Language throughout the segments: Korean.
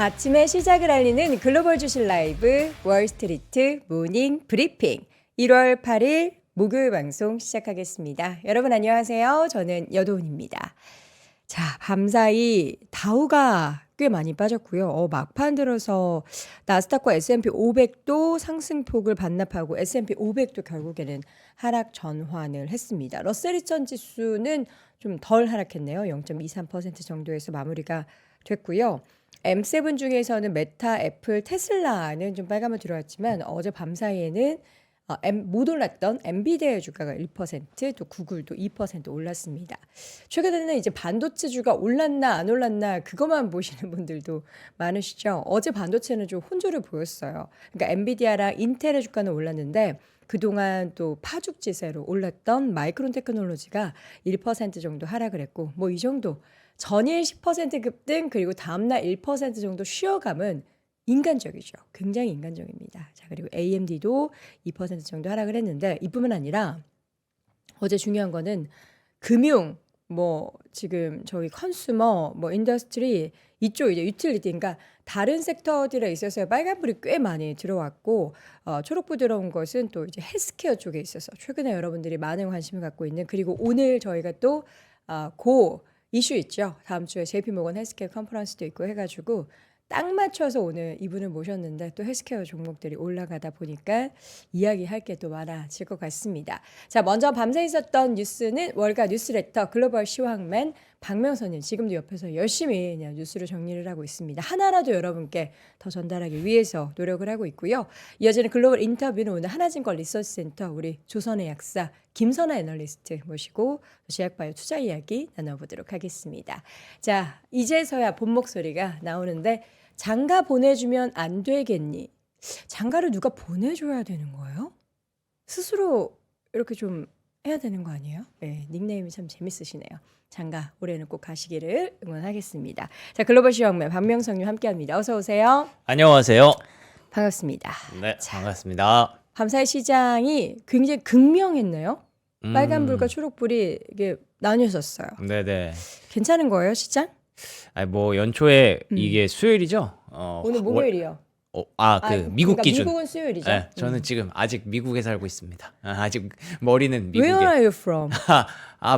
아침의 시작을 알리는 글로벌 주식 라이브 월스트리트 모닝 브리핑 1월 8일 목요일 방송 시작하겠습니다. 여러분 안녕하세요. 저는 여도훈입니다. 자, 밤사이 다우가 꽤 많이 빠졌고요. 막판 들어서 나스닥과 S&P 500도 상승폭을 반납하고 S&P 500도 결국에는 하락 전환을 했습니다. 러셀 2000 지수는 좀 덜 하락했네요. 0.23% 정도에서 마무리가 됐고요. M7 중에서는 메타, 애플, 테슬라는 좀 빨간불 들어왔지만 어제 밤사이에는 못 올랐던 엔비디아의 주가가 1%, 또 구글도 2% 올랐습니다. 최근에는 이제 반도체주가 올랐나 안 올랐나 그것만 보시는 분들도 많으시죠. 어제 반도체는 좀 혼조를 보였어요. 그러니까 엔비디아랑 인텔의 주가는 올랐는데 그동안 또 파죽지세로 올랐던 마이크론 테크놀로지가 1% 정도 하락을 했고 뭐 이 정도 전일 10% 급등 그리고 다음날 1% 정도 쉬어감은 인간적이죠. 굉장히 인간적입니다. 자, 그리고 AMD도 2% 정도 하락을 했는데 이뿐만 아니라 어제 중요한 거는 금융, 뭐 지금 저희 컨슈머, 뭐 인더스트리 이쪽 이제 유틸리티, 그러니까 다른 섹터들에 있어서 빨간불이 꽤 많이 들어왔고 초록불 들어온 것은 또 이제 헬스케어 쪽에 있어서 최근에 여러분들이 많은 관심을 갖고 있는 그리고 오늘 저희가 또 고 이슈 있죠. 다음 주에 JP모건 헬스케어 컨퍼런스도 있고 해가지고 딱 맞춰서 오늘 이분을 모셨는데 또 헬스케어 종목들이 올라가다 보니까 이야기할 게 또 많아질 것 같습니다. 자, 먼저 밤새 있었던 뉴스는 월가 뉴스레터 글로벌 시황맨 박명선님 지금도 옆에서 열심히 그냥 뉴스를 정리를 하고 있습니다. 하나라도 여러분께 더 전달하기 위해서 노력을 하고 있고요. 이어지는 글로벌 인터뷰는 오늘 하나증권 리서치센터 우리 조선의 약사 김선아 애널리스트 모시고 제약바이오 투자 이야기 나눠보도록 하겠습니다. 자, 이제서야 본 목소리가 나오는데 장가 보내주면 안 되겠니? 장가를 누가 보내줘야 되는 거예요? 스스로 이렇게 좀 해야 되는 거 아니에요? 네, 닉네임이 참 재밌으시네요. 장가 올해는 꼭 가시기를 응원하겠습니다. 자, 글로벌 시황맨 박명성님 함께합니다. 어서 오세요. 안녕하세요. 반갑습니다. 네, 자, 반갑습니다. 밤사이 시장이 굉장히 극명했네요. 빨간불과 초록불이 이게 나뉘어졌어요. 네네. 괜찮은 거예요, 시장? 아니 뭐 연초에 이게 수요일이죠? 오늘 목요일이요. 미국 그러니까 기준. 미국은 수요일이죠. 네, 저는 지금 아직 미국에 살고 있습니다. 아직 머리는 Where 미국에. are you from?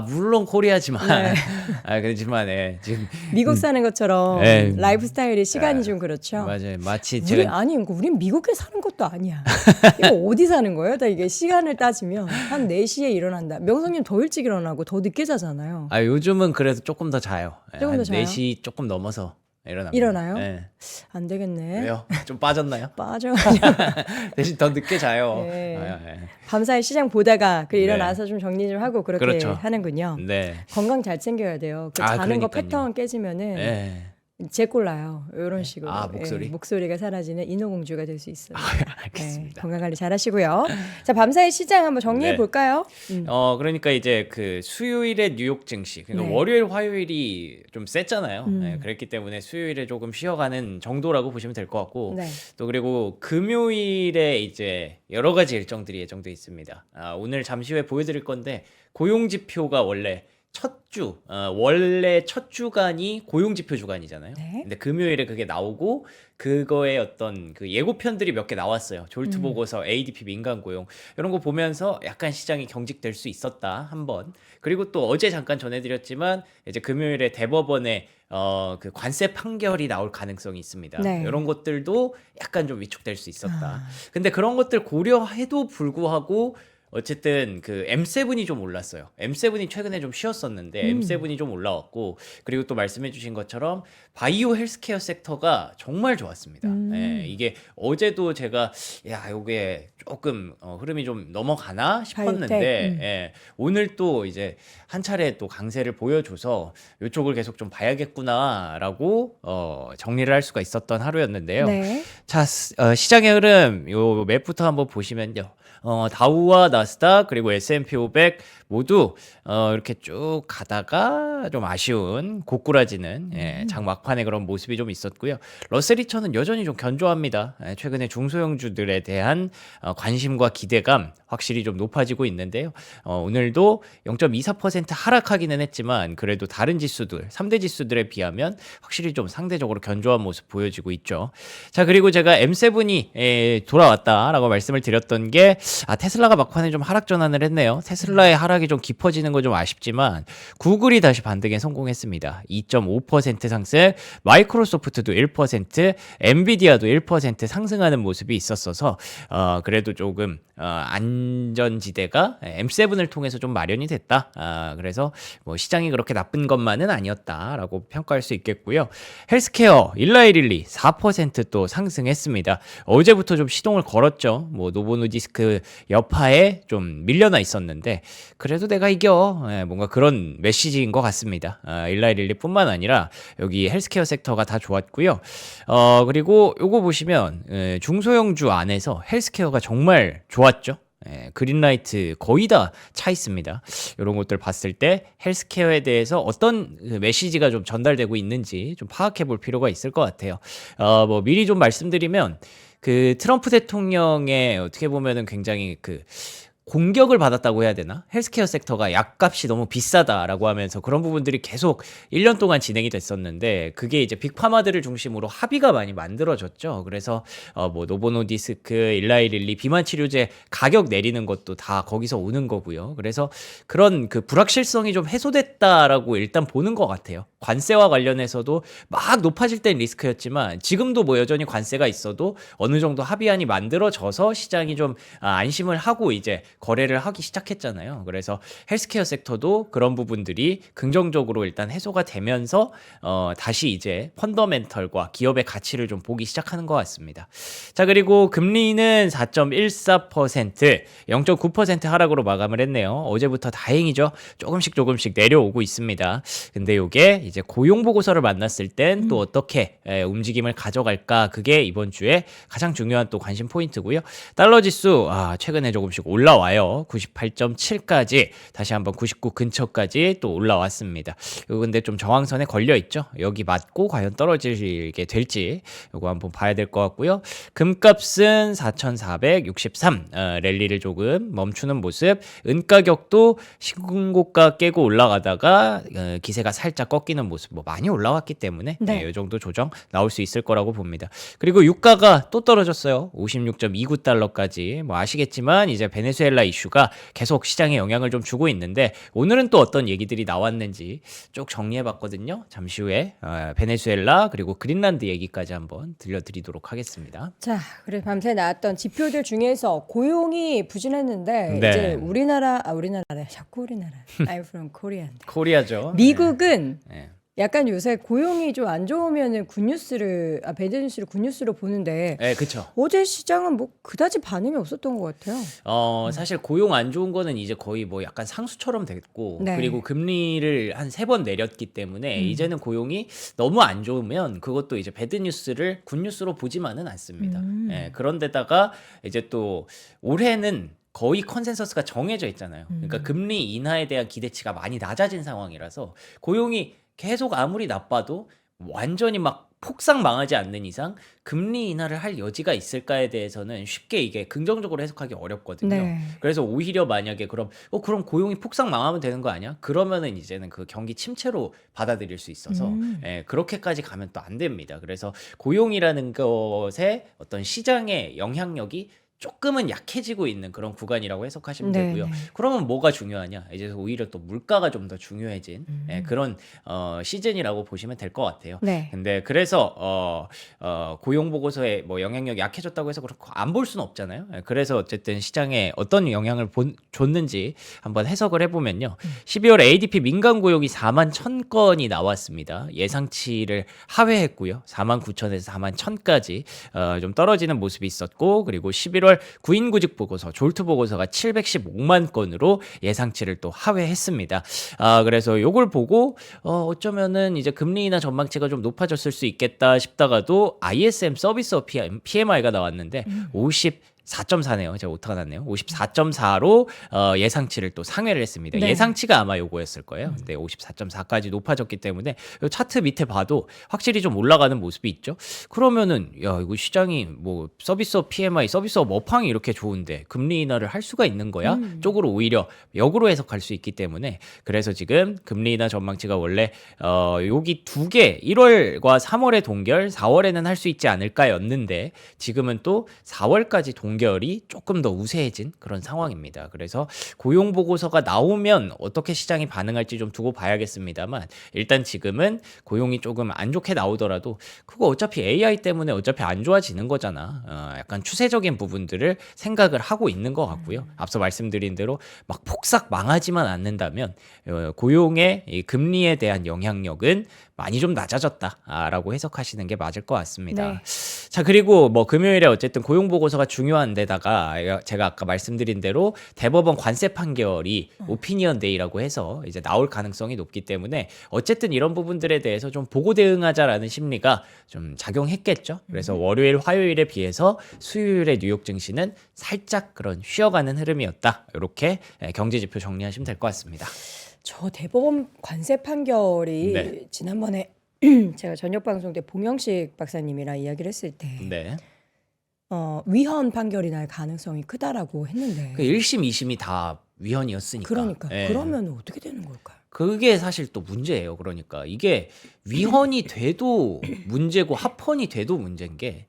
물론 코리아지만. 네. 그렇지만 지금 미국 사는 것처럼 네. 라이프 스타일이 시간이 좀 그렇죠. 맞아요. 마치 우린 미국에 사는 것도 아니야. 이거 어디 사는 거예요? 다 이게 시간을 따지면 한 4시에 일어난다. 명성님 더 일찍 일어나고 더 늦게 자잖아요. 요즘은 그래도 조금 더 자요. 조금 더 자요? 4시 조금 넘어서 일어납니다. 일어나요? 네. 안 되겠네. 왜요? 좀 빠졌나요? 빠져가지고 대신 더 늦게 자요. 네. 네. 밤사이 시장 보다가 일어나서 좀 정리 좀 하고 그렇게 그렇죠. 하는군요. 네. 건강 잘 챙겨야 돼요. 그 자는 거 그러니까요. 패턴 깨지면은 네. 제 꼴나요. 이런 식으로 목소리? 목소리가 사라지는 인어공주가 될 수 있어요. 알겠습니다. 건강 관리 잘 하시고요. 자, 밤사이 시장 한번 정리해 네. 볼까요? 그러니까 이제 그 수요일에 뉴욕 증시, 그러니까 네. 월요일, 화요일이 좀 셌잖아요. 네, 그랬기 때문에 수요일에 조금 쉬어가는 정도라고 보시면 될 것 같고, 네. 또 그리고 금요일에 이제 여러 가지 일정들이 예정돼 있습니다. 오늘 잠시 후에 보여드릴 건데 고용 지표가 원래 원래 첫 주간이 고용지표 주간이잖아요. 네. 근데 금요일에 그게 나오고 그거에 어떤 그 예고편들이 몇 개 나왔어요. 졸트 보고서, ADP 민간 고용 이런 거 보면서 약간 시장이 경직될 수 있었다 한번. 그리고 또 어제 잠깐 전해드렸지만 이제 금요일에 대법원의 그 관세 판결이 나올 가능성이 있습니다. 네. 이런 것들도 약간 좀 위축될 수 있었다. 근데 그런 것들 고려해도 불구하고 어쨌든 그 M7이 좀 올랐어요. M7이 최근에 좀 쉬었었는데 M7이 좀 올라왔고, 그리고 또 말씀해주신 것처럼 바이오 헬스케어 섹터가 정말 좋았습니다. 이게 어제도 제가 요게 조금 흐름이 좀 넘어가나 싶었는데 오늘 또 이제 한 차례 또 강세를 보여줘서 이쪽을 계속 좀 봐야겠구나라고 정리를 할 수가 있었던 하루였는데요. 네. 자, 시장의 흐름 요 맵부터 한번 보시면요. 다우와 나스닥 그리고 S&P 500 모두 이렇게 쭉 가다가 좀 아쉬운 고꾸라지는 장 막판에 그런 모습이 좀 있었고요. 러셀 2000은 여전히 좀 견조합니다. 최근에 중소형주들에 대한 관심과 기대감 확실히 좀 높아지고 있는데요. 오늘도 0.24% 하락하기는 했지만 그래도 다른 지수들, 3대 지수들에 비하면 확실히 좀 상대적으로 견조한 모습 보여지고 있죠. 자, 그리고 제가 M7이 돌아왔다라고 말씀을 드렸던 게 테슬라가 막판에 좀 하락 전환을 했네요. 테슬라의 하락이 좀 깊어지는 건 좀 아쉽지만 구글이 다시 반등에 성공했습니다. 2.5% 상승, 마이크로소프트도 1%, 엔비디아도 1% 상승하는 모습이 있었어서 그래도 조금 안전지대가 M7을 통해서 좀 마련이 됐다. 그래서 뭐 시장이 그렇게 나쁜 것만은 아니었다라고 평가할 수 있겠고요. 헬스케어 일라이릴리 4% 또 상승했습니다. 어제부터 좀 시동을 걸었죠. 뭐 노보노디스크 여파에 좀 밀려나 있었는데 그래도 내가 이겨. 뭔가 그런 메시지인 것 같습니다. 일라이릴리뿐만 아니라 여기 헬스케어 섹터가 다 좋았고요. 그리고 요거 보시면 중소형주 안에서 헬스케어가 정말 좋았죠. 그린라이트 거의 다 차 있습니다. 이런 것들 봤을 때 헬스케어에 대해서 어떤 메시지가 좀 전달되고 있는지 좀 파악해 볼 필요가 있을 것 같아요. 뭐 미리 좀 말씀드리면 그 트럼프 대통령의 어떻게 보면은 굉장히 공격을 받았다고 해야 되나? 헬스케어 섹터가 약값이 너무 비싸다라고 하면서 그런 부분들이 계속 1년 동안 진행이 됐었는데 그게 이제 빅파마들을 중심으로 합의가 많이 만들어졌죠. 그래서 뭐 노보노디스크, 일라이릴리, 비만 치료제 가격 내리는 것도 다 거기서 오는 거고요. 그래서 그런 불확실성이 좀 해소됐다라고 일단 보는 것 같아요. 관세와 관련해서도 막 높아질 땐 리스크였지만 지금도 뭐 여전히 관세가 있어도 어느 정도 합의안이 만들어져서 시장이 좀 안심을 하고 이제 거래를 하기 시작했잖아요. 그래서 헬스케어 섹터도 그런 부분들이 긍정적으로 일단 해소가 되면서 다시 이제 펀더멘털과 기업의 가치를 좀 보기 시작하는 것 같습니다. 자, 그리고 금리는 4.14%, 0.9% 하락으로 마감을 했네요. 어제부터 다행이죠. 조금씩 내려오고 있습니다. 근데 요게 이제 고용 보고서를 만났을 땐 또 어떻게 움직임을 가져갈까? 그게 이번 주에 가장 중요한 또 관심 포인트고요. 달러 지수 최근에 조금씩 올라와요. 98.7까지 다시 한번 99 근처까지 또 올라왔습니다. 이거 근데 좀 저항선에 걸려 있죠. 여기 맞고 과연 떨어지게 될지 이거 한번 봐야 될 것 같고요. 금값은 4,463 랠리를 조금 멈추는 모습. 은 가격도 신고가 깨고 올라가다가 기세가 살짝 꺾이는 모습. 뭐 많이 올라왔기 때문에 네. 이 정도 조정 나올 수 있을 거라고 봅니다. 그리고 유가가 또 떨어졌어요. 56.29달러까지. 뭐 아시겠지만 이제 베네수엘라 이슈가 계속 시장에 영향을 좀 주고 있는데 오늘은 또 어떤 얘기들이 나왔는지 쭉 정리해봤거든요. 잠시 후에 베네수엘라 그리고 그린란드 얘기까지 한번 들려드리도록 하겠습니다. 자, 그래 밤새 나왔던 지표들 중에서 고용이 부진했는데 네. 이제 우리나라 자꾸 우리나라. I'm from Korea. 코리아죠. 미국은 네. 약간 요새 고용이 좀 안 좋으면은 굿뉴스를 배드뉴스를 굿뉴스로 보는데 네, 그쵸. 어제 시장은 뭐 그다지 반응이 없었던 것 같아요. 사실 고용 안 좋은 거는 이제 거의 뭐 약간 상수처럼 됐고 네. 그리고 금리를 한 3번 내렸기 때문에 이제는 고용이 너무 안 좋으면 그것도 이제 배드 뉴스를 굿 뉴스로 보지만은 않습니다. 그런데다가 이제 또 올해는 거의 컨센서스가 정해져 있잖아요. 그러니까 금리 인하에 대한 기대치가 많이 낮아진 상황이라서 고용이 계속 아무리 나빠도 완전히 막 폭삭 망하지 않는 이상 금리 인하를 할 여지가 있을까에 대해서는 쉽게 이게 긍정적으로 해석하기 어렵거든요. 네. 그래서 오히려 만약에 그럼 고용이 폭삭 망하면 되는 거 아니야? 그러면은 이제는 그 경기 침체로 받아들일 수 있어서 그렇게까지 가면 또 안 됩니다. 그래서 고용이라는 것에 어떤 시장의 영향력이 조금은 약해지고 있는 그런 구간이라고 해석하시면 네, 되고요. 네. 그러면 뭐가 중요하냐? 이제 오히려 또 물가가 좀 더 중요해진 그런 시즌이라고 보시면 될 것 같아요. 네. 근데 그래서 고용 보고서에 뭐 영향력이 약해졌다고 해서 그렇고 안 볼 수는 없잖아요. 그래서 어쨌든 시장에 어떤 영향을 줬는지 한번 해석을 해보면요. 12월 ADP 민간 고용이 4만 1,000건이 나왔습니다. 예상치를 하회했고요. 4만 9천에서 4만 1,000까지 좀 떨어지는 모습이 있었고 그리고 11월 구인 구직 보고서, 졸트 보고서가 715만 건으로 예상치를 또 하회했습니다. 그래서 요걸 보고 어쩌면은 이제 금리 인하 전망치가 좀 높아졌을 수 있겠다 싶다가도 ISM 서비스 PMI가 나왔는데 54.4네요. 제가 오타가 났네요. 54.4로 예상치를 또 상회를 했습니다. 네. 예상치가 아마 요거였을 거예요. 근데 54.4까지 높아졌기 때문에 요 차트 밑에 봐도 확실히 좀 올라가는 모습이 있죠. 그러면은 야 이거 시장이 뭐 서비스업 PMI, 서비스업 업황이 이렇게 좋은데 금리 인하를 할 수가 있는 거야? 쪽으로 오히려 역으로 해석할 수 있기 때문에 그래서 지금 금리 인하 전망치가 원래 여기 두 개 1월과 3월의 동결, 4월에는 할 수 있지 않을까였는데 지금은 또 4월까지 동결이 조금 더 우세해진 그런 상황입니다. 그래서 고용 보고서가 나오면 어떻게 시장이 반응할지 좀 두고 봐야겠습니다만 일단 지금은 고용이 조금 안 좋게 나오더라도 그거 어차피 AI 때문에 어차피 안 좋아지는 거잖아. 약간 추세적인 부분들을 생각을 하고 있는 것 같고요. 앞서 말씀드린 대로 막 폭삭 망하지만 않는다면 고용의 이 금리에 대한 영향력은 많이 좀 낮아졌다라고 해석하시는 게 맞을 것 같습니다. 네. 자, 그리고 뭐 금요일에 어쨌든 고용 보고서가 중요한 데다가 제가 아까 말씀드린 대로 대법원 관세 판결이 오피니언 데이라고 해서 이제 나올 가능성이 높기 때문에 어쨌든 이런 부분들에 대해서 좀 보고 대응하자라는 심리가 좀 작용했겠죠. 그래서 월요일, 화요일에 비해서 수요일에 뉴욕 증시는 살짝 그런 쉬어가는 흐름이었다. 이렇게 경제 지표 정리하시면 될 것 같습니다. 저 대법원 관세 판결이 네. 지난번에 제가 저녁 방송 때 봉영식 박사님이랑 이야기를 했을 때 네. 위헌 판결이 날 가능성이 크다라고 했는데 그 1심, 2심이 다 위헌이었으니까. 그러니까 예. 그러면 어떻게 되는 걸까요? 그게 사실 또 문제예요. 그러니까 이게 위헌이 돼도 문제고 합헌이 돼도 문제인 게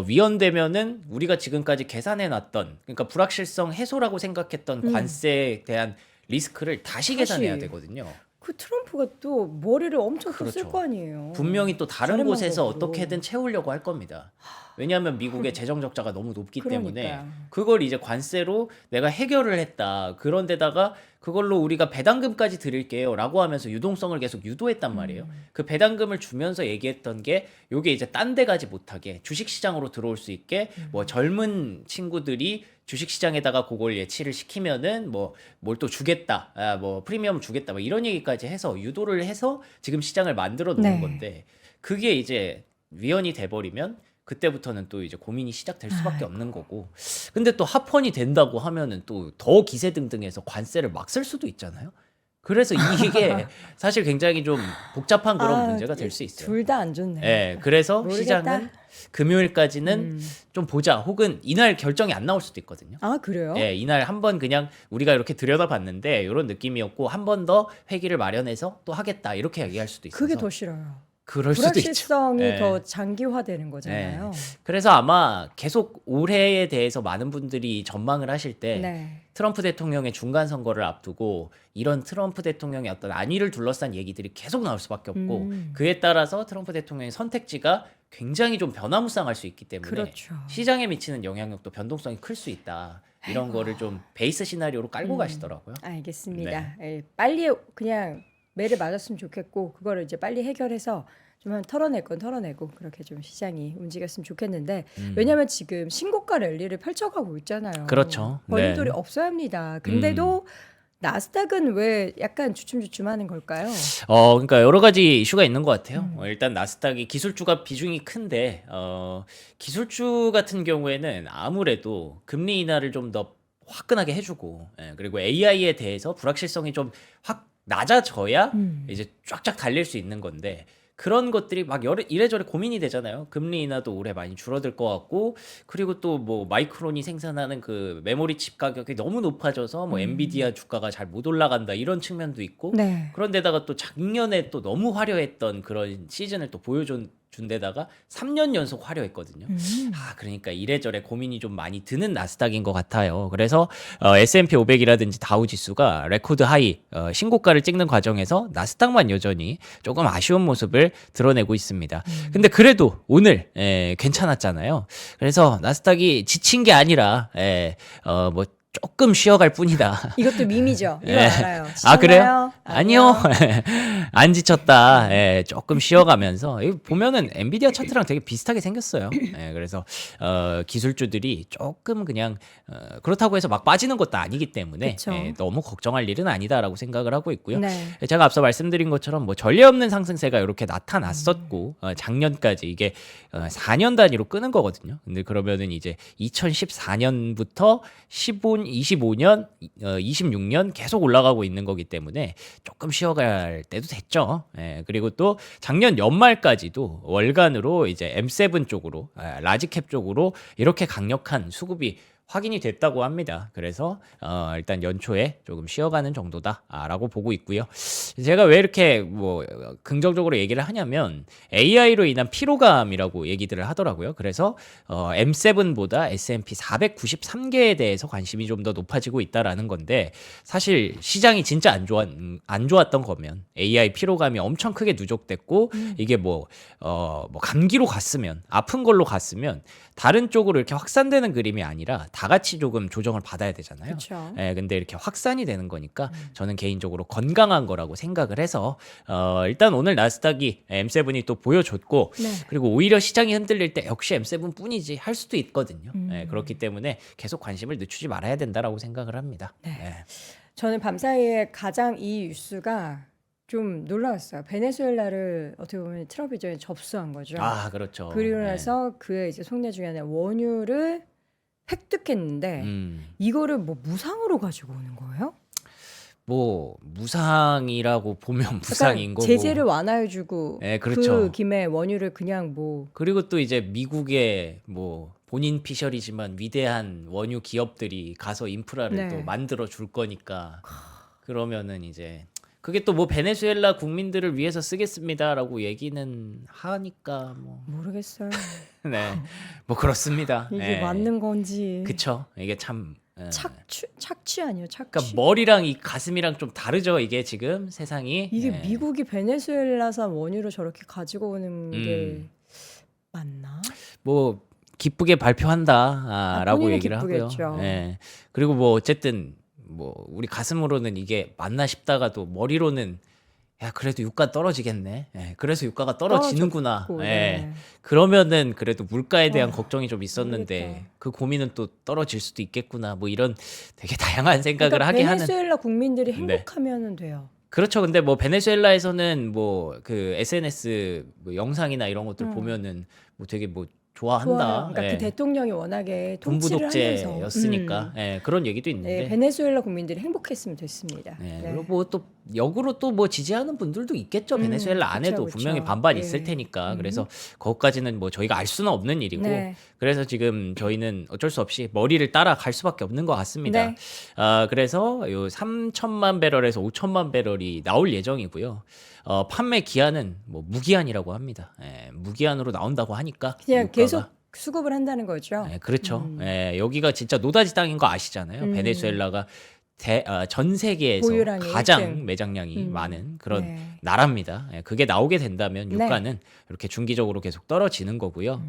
위헌되면은 우리가 지금까지 계산해 놨던 그러니까 불확실성 해소라고 생각했던 관세에 대한 리스크를 다시 계산해야 되거든요. 그 트럼프가 또 머리를 엄청 그렇죠. 썼을 거 아니에요. 분명히 또 다른 다른 곳에서 방법으로. 어떻게든 채우려고 할 겁니다. 왜냐하면 미국의 재정 적자가 너무 높기 때문에 그러니까요. 그걸 이제 관세로 내가 해결을 했다. 그런데다가 그걸로 우리가 배당금까지 드릴게요라고 하면서 유동성을 계속 유도했단 말이에요. 그 배당금을 주면서 얘기했던 게 요게 이제 딴 데 가지 못하게 주식 시장으로 들어올 수 있게 뭐 젊은 친구들이 주식 시장에다가 그걸 예치를 시키면은 뭐 뭘 또 주겠다. 뭐 프리미엄 주겠다. 뭐 이런 얘기까지 해서 유도를 해서 지금 시장을 만들어 놓은 네. 건데 그게 이제 위헌이 돼 버리면 그때부터는 또 이제 고민이 시작될 수밖에 없는 거고. 근데 또 합헌이 된다고 하면은 또 더 기세등등해서 관세를 막 쓸 수도 있잖아요. 그래서 이게 사실 굉장히 좀 복잡한 그런 문제가 될 수 있어요. 둘 다 안 좋네. 예, 그래서 모르겠다. 시장은 금요일까지는 좀 보자. 혹은 이날 결정이 안 나올 수도 있거든요. 아 그래요? 예, 이날 한번 그냥 우리가 이렇게 들여다봤는데 이런 느낌이었고 한 번 더 회기를 마련해서 또 하겠다 이렇게 얘기할 수도 있어서 그게 더 싫어요. 그럴 수도 있죠. 불확실성이 예. 더 장기화되는 거잖아요. 그래서 아마 계속 올해에 대해서 많은 분들이 전망을 하실 때 네. 트럼프 대통령의 중간 선거를 앞두고 이런 트럼프 대통령의 어떤 안위를 둘러싼 얘기들이 계속 나올 수밖에 없고 그에 따라서 트럼프 대통령의 선택지가 굉장히 좀 변화무쌍할 수 있기 때문에 그렇죠. 시장에 미치는 영향력도 변동성이 클 수 있다. 이런 거를 좀 베이스 시나리오로 깔고 가시더라고요. 알겠습니다. 예, 빨리 그냥 매를 맞았으면 좋겠고 그거를 이제 빨리 해결해서 좀 털어낼 건 털어내고 그렇게 좀 시장이 움직였으면 좋겠는데 왜냐하면 지금 신고가 랠리를 펼쳐가고 있잖아요. 그렇죠. 버림돌이 네. 없어야 합니다. 근데도 나스닥은 왜 약간 주춤주춤하는 걸까요? 그러니까 여러 가지 이슈가 있는 것 같아요. 일단 나스닥이 기술주가 비중이 큰데 기술주 같은 경우에는 아무래도 금리 인하를 좀 더 화끈하게 해주고 그리고 AI에 대해서 불확실성이 좀 확 낮아져야 이제 쫙쫙 달릴 수 있는 건데 그런 것들이 막 이래저래 고민이 되잖아요. 금리 인하도 올해 많이 줄어들 것 같고 그리고 또 뭐 마이크론이 생산하는 그 메모리 칩 가격이 너무 높아져서 뭐 엔비디아 주가가 잘 못 올라간다 이런 측면도 있고 네. 그런데다가 또 작년에 또 너무 화려했던 그런 시즌을 또 보여준 데다가 3년 연속 화려했거든요. 그러니까 이래저래 고민이 좀 많이 드는 나스닥인 것 같아요. 그래서 S&P 500이라든지 다우 지수가 레코드 하이 신고가를 찍는 과정에서 나스닥만 여전히 조금 아쉬운 모습을 드러내고 있습니다. 근데 그래도 오늘 괜찮았잖아요. 그래서 나스닥이 지친 게 아니라 뭐 조금 쉬어갈 뿐이다. 이것도 밈이죠. 이거 예. 알아요. 아, 그래요? 지쳤나요? 아니요. 안 지쳤다. 예, 조금 쉬어가면서 이거 보면은 엔비디아 차트랑 되게 비슷하게 생겼어요. 예, 그래서 기술주들이 조금 그냥 그렇다고 해서 막 빠지는 것도 아니기 때문에 그쵸. 예, 너무 걱정할 일은 아니다라고 생각을 하고 있고요. 네. 제가 앞서 말씀드린 것처럼 뭐 전례 없는 상승세가 이렇게 나타났었고 작년까지 이게 4년 단위로 끄는 거거든요. 근데 그러면은 이제 2014년부터 25년, 26년 계속 올라가고 있는 거기 때문에 조금 쉬어갈 때도 됐죠. 예, 그리고 또 작년 연말까지도 월간으로 이제 M7 쪽으로, 라지캡 쪽으로 이렇게 강력한 수급이 확인이 됐다고 합니다. 그래서 일단 연초에 조금 쉬어가는 정도다라고 보고 있고요. 제가 왜 이렇게 뭐 긍정적으로 얘기를 하냐면 AI로 인한 피로감이라고 얘기들을 하더라고요. 그래서 M7보다 S&P 493개에 대해서 관심이 좀 더 높아지고 있다라는 건데 사실 시장이 진짜 안 좋았던 거면 AI 피로감이 엄청 크게 누적됐고 이게 뭐 감기로 갔으면 아픈 걸로 갔으면 다른 쪽으로 이렇게 확산되는 그림이 아니라 다 같이 조금 조정을 받아야 되잖아요. 그쵸. 예, 근데 이렇게 확산이 되는 거니까 저는 개인적으로 건강한 거라고 생각을 해서 일단 오늘 나스닥이 M7이 또 보여줬고 네. 그리고 오히려 시장이 흔들릴 때 역시 M7 뿐이지 할 수도 있거든요. 예, 그렇기 때문에 계속 관심을 늦추지 말아야 된다라고 생각을 합니다. 네. 예. 저는 밤사이에 가장 이 뉴스가 좀 놀라웠어요. 베네수엘라를 어떻게 보면 트럼프 이전에 접수한 거죠. 아, 그렇죠. 그리고 예. 나서 그의 이제 속내 중에 하나 원유를 획득했는데 이거를 뭐 무상으로 가지고 오는 거예요? 뭐 무상이라고 보면 무상인 그러니까 거고. 제재를 완화해주고 예, 그렇죠. 그 김에 원유를 그냥 뭐 그리고 또 이제 미국의 뭐 본인 피셜이지만 위대한 원유 기업들이 가서 인프라를 네. 또 만들어 줄 거니까 그러면은 이제 그게 또 뭐 베네수엘라 국민들을 위해서 쓰겠습니다라고 얘기는 하니까 뭐 모르겠어요. 네. 뭐 그렇습니다. 이게 네. 맞는 건지. 그쵸. 이게 참 착취 아니에요? 착취. 그러니까 머리랑 이 가슴이랑 좀 다르죠. 이게 지금 세상이. 이게 네. 미국이 베네수엘라산 원유를 저렇게 가지고 오는 게 음. 맞나? 뭐 기쁘게 발표한다라고 본인은 얘기를 기쁘겠죠. 하고요. 예. 그리고 뭐 어쨌든 뭐 우리 가슴으로는 이게 맞나 싶다가도 머리로는 야 그래도 유가 떨어지겠네. 예. 그래서 유가가 떨어지는구나. 떨어졌고, 예. 네. 그러면은 그래도 물가에 대한 걱정이 좀 있었는데 모르겠다. 그 고민은 또 떨어질 수도 있겠구나. 뭐 이런 되게 다양한 생각을 그러니까 하게 하는. 베네수엘라 국민들이 네. 행복하면 돼요. 그렇죠. 근데 뭐 베네수엘라에서는 뭐 그 SNS 뭐 영상이나 이런 것들 보면은 뭐 되게 뭐 좋아한다. 좋아요. 그러니까 예. 그 대통령이 워낙에 통치를 하면서 군부독재였으니까 예, 그런 얘기도 있는데. 네, 베네수엘라 국민들이 행복했으면 됐습니다. 네, 네. 그리고 뭐 또 역으로 또 뭐 지지하는 분들도 있겠죠. 베네수엘라 안에도 그쵸. 분명히 반반이 예. 있을 테니까. 그래서 거기까지는 뭐 저희가 알 수는 없는 일이고. 네. 그래서 지금 저희는 어쩔 수 없이 머리를 따라갈 수밖에 없는 것 같습니다. 네. 그래서 요 3천만 배럴에서 5천만 배럴이 나올 예정이고요. 판매 기한은 뭐 무기한이라고 합니다. 예, 무기한으로 나온다고 하니까 그냥 유가가. 계속 수급을 한다는 거죠. 네, 그렇죠. 예, 여기가 진짜 노다지 땅인 거 아시잖아요. 베네수엘라가 전 세계에서 보유량이 가장 1등. 매장량이 많은 그런 네. 나라입니다. 예, 그게 나오게 된다면 네. 유가는 이렇게 중기적으로 계속 떨어지는 거고요.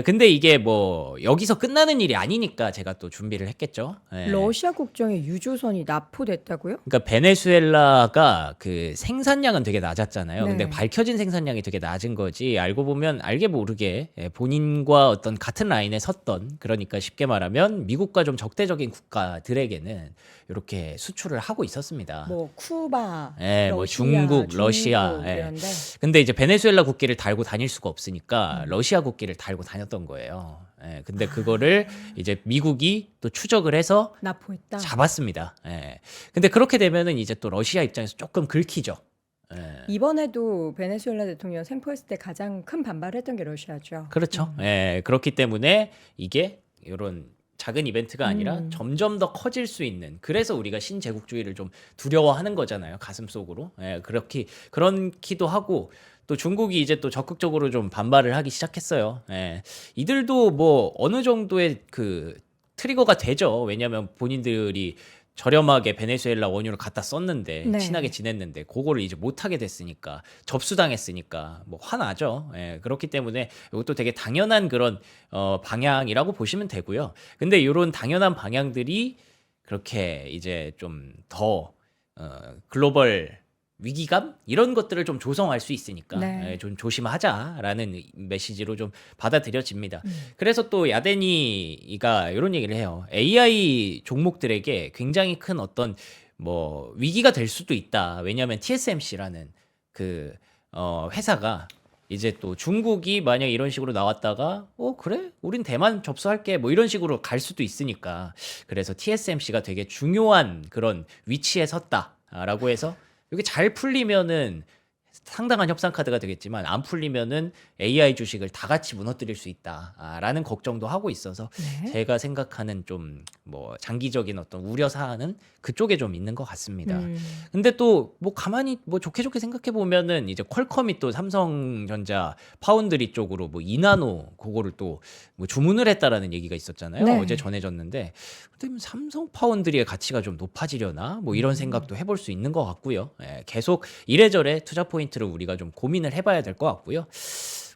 근데 이게 뭐 여기서 끝나는 일이 아니니까 제가 또 준비를 했겠죠. 예. 러시아 국정에 유조선이 납포됐다고요? 그러니까 베네수엘라가 그 생산량은 되게 낮았잖아요. 네. 근데 밝혀진 생산량이 되게 낮은 거지. 알고 보면 알게 모르게 본인과 어떤 같은 라인에 섰던, 그러니까 쉽게 말하면 미국과 좀 적대적인 국가들에게는 이렇게 수출을 하고 있었습니다. 뭐 쿠바, 예, 뭐 러시아, 중국, 러시아. 예. 이런데 근데 이제 베네수엘라 국기를 달고 다닐 수가 없으니까 러시아 국기를 달고 다녔던 거예요. 예, 근데 그거를 이제 미국이 또 추적을 해서 납포했다. 잡았습니다. 예. 근데 그렇게 되면은 이제 또 러시아 입장에서 조금 긁히죠. 예. 이번에도 베네수엘라 대통령 생포했을 때 가장 큰 반발을 했던 게 러시아죠. 그렇죠. 예. 그렇기 때문에 이게 이런 작은 이벤트가 아니라 점점 더 커질 수 있는, 그래서 우리가 신제국주의를 좀 두려워하는 거잖아요. 가슴속으로. 예, 그렇기도 하고, 또 중국이 이제 또 적극적으로 좀 반발을 하기 시작했어요. 예. 이들도 뭐 어느 정도의 그 트리거가 되죠. 왜냐하면 본인들이 저렴하게 베네수엘라 원유를 갖다 썼는데 네. 친하게 지냈는데 그거를 이제 못 하게 됐으니까 접수당했으니까 뭐 화나죠. 예, 그렇기 때문에 이것도 되게 당연한 그런 방향이라고 보시면 되고요. 근데 이런 당연한 방향들이 그렇게 이제 좀 더 글로벌 위기감 이런 것들을 좀 조성할 수 있으니까 네. 예, 좀 조심하자라는 메시지로 좀 받아들여집니다. 그래서 또 야데니가 이런 얘기를 해요. AI 종목들에게 굉장히 큰 어떤 뭐 위기가 될 수도 있다. 왜냐하면 TSMC라는 그 회사가 이제 또 중국이 만약 이런 식으로 나왔다가 그래? 우린 대만 접수할게 뭐 이런 식으로 갈 수도 있으니까 그래서 TSMC가 되게 중요한 그런 위치에 섰다라고 해서 이게 잘 풀리면은 상당한 협상 카드가 되겠지만 안 풀리면은 AI 주식을 다 같이 무너뜨릴 수 있다라는 걱정도 하고 있어서 네. 제가 생각하는 좀 뭐 장기적인 어떤 우려 사안은 그쪽에 좀 있는 것 같습니다. 근데 또 뭐 가만히 뭐 좋게 생각해 보면은 이제 퀄컴이 또 삼성전자 파운드리 쪽으로 뭐 2나노 그거를 또 뭐 주문을 했다라는 얘기가 있었잖아요. 네. 어제 전해졌는데 근데 뭐 삼성 파운드리의 가치가 좀 높아지려나 뭐 이런 생각도 해볼 수 있는 것 같고요. 예, 계속 이래저래 투자 포인트를 우리가 좀 고민을 해봐야 될 것 같고요.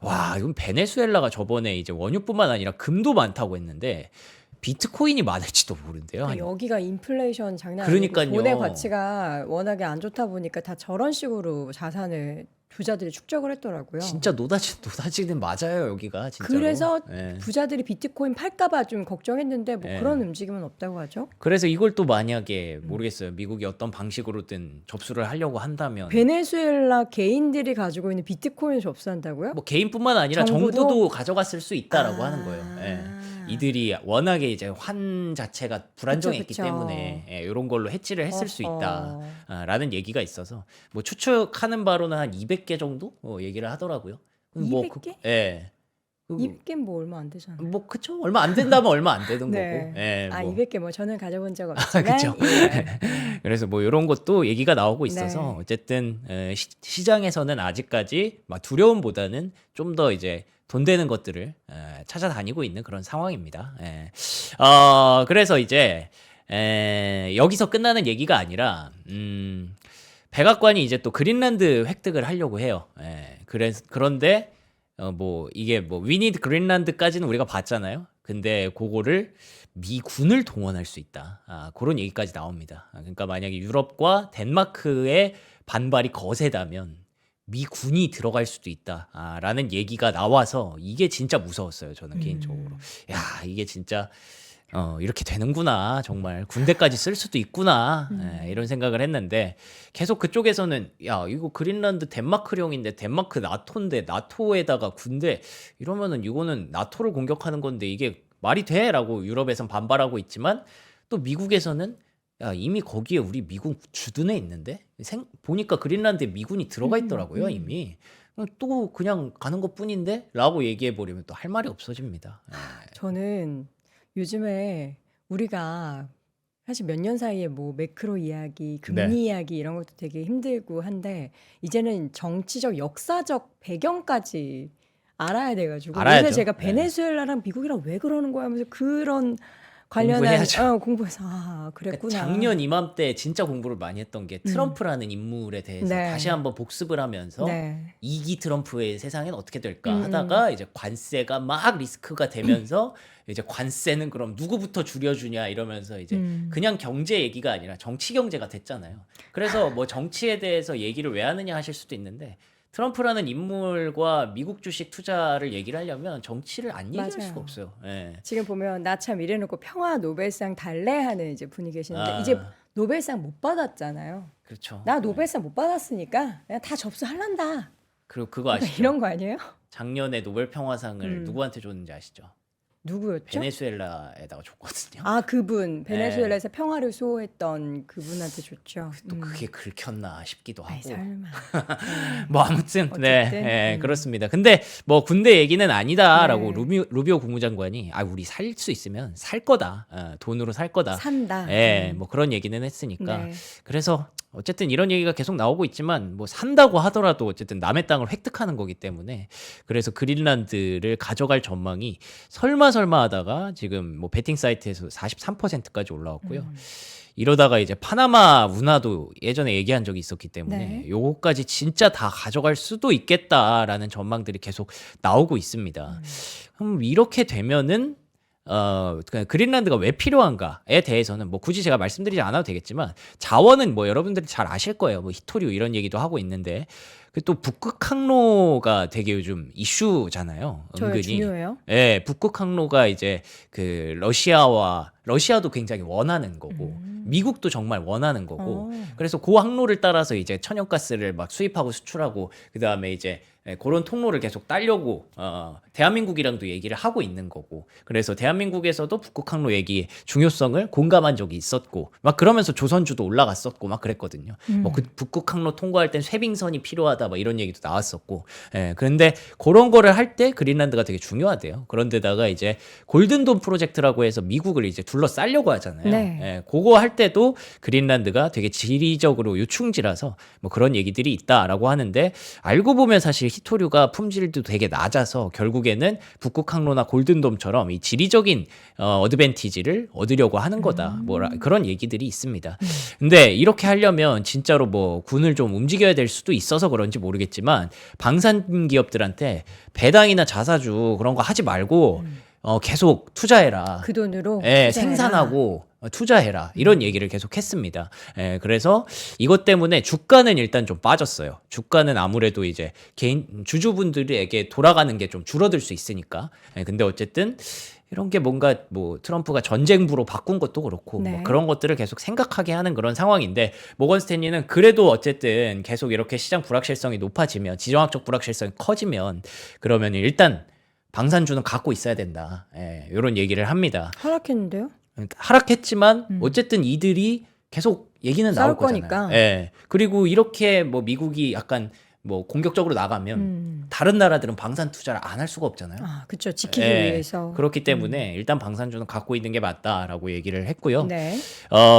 와, 이건 베네수엘라가 저번에 이제 원유뿐만 아니라 금도 많다고 했는데 비트코인이 많을지도 모른대요. 그러니까 여기가 인플레이션 장난 아니고 그러니까요. 돈의 가치가 워낙에 안 좋다 보니까 다 저런 식으로 자산을 부자들이 축적을 했더라고요. 진짜 노다지는 맞아요 여기가 진짜로. 그래서 예. 부자들이 비트코인 팔까봐 좀 걱정했는데 뭐 예. 그런 움직임은 없다고 하죠. 그래서 이걸 또 만약에 모르겠어요. 미국이 어떤 방식으로든 접수를 하려고 한다면 베네수엘라 개인들이 가지고 있는 비트코인을 접수한다고요? 뭐 개인뿐만 아니라 정부도? 정부도 가져갔을 수 있다라고 아. 하는 거예요. 예. 이들이 워낙에 이제 환 자체가 불안정했기 그쵸. 때문에 이런 걸로 해지를 했을 수 어허. 있다라는 얘기가 있어서 뭐 추측하는 바로는 한 200개 정도 얘기를 하더라고요. 뭐 200개? 예. 200개는 뭐 얼마 안 되잖아요. 뭐 그쵸 얼마 안 된다면 얼마 안 되는 네. 거고. 예, 아, 뭐. 200개 뭐 저는 가져본 적 없지만 그쵸. 예. 그래서 뭐 이런 것도 얘기가 나오고 있어서 네. 어쨌든 시장에서는 아직까지 막 두려움보다는 좀 더 이제 돈 되는 것들을 찾아다니고 있는 그런 상황입니다. 예. 그래서 이제 여기서 끝나는 얘기가 아니라 백악관이 이제 또 그린란드 획득을 하려고 해요. 그런데 뭐 이게 뭐 위니드 그린란드까지는 우리가 봤잖아요. 근데 그거를 미군을 동원할 수 있다. 그런 얘기까지 나옵니다. 그러니까 만약에 유럽과 덴마크의 반발이 거세다면 미군이 들어갈 수도 있다라는 얘기가 나와서 이게 진짜 무서웠어요. 저는 개인적으로. 야, 이게 진짜 이렇게 되는구나. 정말 군대까지 쓸 수도 있구나. 이런 생각을 했는데 계속 그쪽에서는 야, 이거 그린란드 덴마크령인데 덴마크 나토인데 나토에다가 군대 이러면은 이거는 나토를 공격하는 건데 이게 말이 돼? 라고 유럽에선 반발하고 있지만 또 미국에서는 야, 이미 거기에 우리 미군 주둔해 있는데 보니까 그린란드에 미군이 들어가 있더라고요. 이미. 또 그냥 가는 것뿐인데? 라고 얘기해버리면 또 할 말이 없어집니다. 저는 요즘에 우리가 사실 몇 년 사이에 뭐 매크로 이야기, 금리 이야기 이런 것도 되게 힘들고 한데 이제는 정치적, 역사적 배경까지 알아야 돼가지고 알아야죠. 요새 제가 네. 베네수엘라랑 미국이랑 왜 그러는 거야 하면서 그런 관련한 공부해야죠. 공부해서 그러니까 그랬구나. 작년 이맘때 진짜 공부를 많이 했던 게 트럼프라는 인물에 대해서 네. 다시 한번 복습을 하면서 네. 2기 트럼프의 세상엔 어떻게 될까 하다가 이제 관세가 막 리스크가 되면서 이제 관세는 그럼 누구부터 줄여주냐 이러면서 이제 그냥 경제 얘기가 아니라 정치 경제가 됐잖아요. 그래서 뭐 정치에 대해서 얘기를 왜 하느냐 하실 수도 있는데 트럼프라는 인물과 미국 주식 투자를 얘기를 하려면 정치를 안 얘기할 맞아요. 수가 없어요. 예. 지금 보면 나 참 이래놓고 평화 노벨상 달래하는 이제 분이 계시는데 아. 이제 노벨상 못 받았잖아요. 그렇죠. 나 노벨상 못 받았으니까 그냥 다 접수할란다. 그리고 그거 아시죠? 이런 거 아니에요? 작년에 노벨 평화상을 누구한테 줬는지 아시죠? 누구였죠? 베네수엘라에다가 줬거든요. 아, 그분 베네수엘라에서 평화를 수호했던 그분한테 줬죠. 또 그게 긁혔나 싶기도 아이, 하고. 설마. 뭐 아무튼 어쨌든, 네, 그렇습니다. 근데 뭐 군대 얘기는 아니다라고 네. 루비오 국무장관이 우리 살 수 있으면 살 거다. 돈으로 살 거다. 산다. 예, 뭐 그런 얘기는 했으니까. 네. 그래서 어쨌든 이런 얘기가 계속 나오고 있지만 뭐 산다고 하더라도 어쨌든 남의 땅을 획득하는 거기 때문에 그래서 그린란드를 가져갈 전망이 설마 하다가 지금 뭐 베팅 사이트에서 43%까지 올라왔고요. 이러다가 이제 파나마 운하도 예전에 얘기한 적이 있었기 때문에 네. 요거까지 진짜 다 가져갈 수도 있겠다라는 전망들이 계속 나오고 있습니다. 그럼 이렇게 되면은 그린란드가 왜 필요한가에 대해서는 뭐 굳이 제가 말씀드리지 않아도 되겠지만 자원은 뭐 여러분들이 잘 아실 거예요. 뭐 히토류 이런 얘기도 하고 있는데 또 북극 항로가 되게 요즘 이슈잖아요. 저요, 은근히. 중요해요. 예, 북극 항로가 이제 그 러시아도 굉장히 원하는 거고 미국도 정말 원하는 거고 그래서 그 항로를 따라서 이제 천연가스를 막 수입하고 수출하고 그다음에 이제 그런 통로를 계속 따려고 대한민국이랑도 얘기를 하고 있는 거고 그래서 대한민국에서도 북극 항로 얘기 중요성을 공감한 적이 있었고 막 그러면서 조선주도 올라갔었고 막 그랬거든요. 뭐 그 북극 항로 통과할 땐 쇄빙선이 필요하다 막 이런 얘기도 나왔었고 그런데 그런 거를 할 때 그린란드가 되게 중요하대요. 그런데다가 이제 골든돔 프로젝트라고 해서 미국을 이제 둘러싸려고 하잖아요. 네. 그거 할 때도 그린란드가 되게 지리적으로 요충지라서 뭐 그런 얘기들이 있다라고 하는데 알고 보면 사실 히토류가 품질도 되게 낮아서 결국에는 북극 항로나 골든돔처럼 이 지리적인 어드밴티지를 얻으려고 하는 거다. 뭐 그런 얘기들이 있습니다. 근데 이렇게 하려면 진짜로 뭐 군을 좀 움직여야 될 수도 있어서 그런지 모르겠지만 방산 기업들한테 배당이나 자사주 그런 거 하지 말고 계속 투자해라. 그 돈으로 예, 투자해라. 생산하고 투자해라 이런 얘기를 계속 했습니다. 그래서 이것 때문에 주가는 일단 좀 빠졌어요. 주가는 아무래도 이제 개인 주주분들에게 돌아가는 게 좀 줄어들 수 있으니까. 근데 어쨌든 이런 게 뭔가 뭐 트럼프가 전쟁부로 바꾼 것도 그렇고 네. 뭐 그런 것들을 계속 생각하게 하는 그런 상황인데 모건 스탠리는 그래도 어쨌든 계속 이렇게 시장 불확실성이 높아지면 지정학적 불확실성이 커지면 그러면 일단 방산주는 갖고 있어야 된다. 이런 얘기를 합니다. 하락했는데요? 하락했지만 어쨌든 이들이 계속 얘기는 나올 싸울 거잖아요. 거니까. 그리고 이렇게 뭐 미국이 약간 뭐 공격적으로 나가면 다른 나라들은 방산 투자를 안 할 수가 없잖아요. 아, 그렇죠. 지키기 예, 위해서. 그렇기 때문에 일단 방산주는 갖고 있는 게 맞다라고 얘기를 했고요. 네.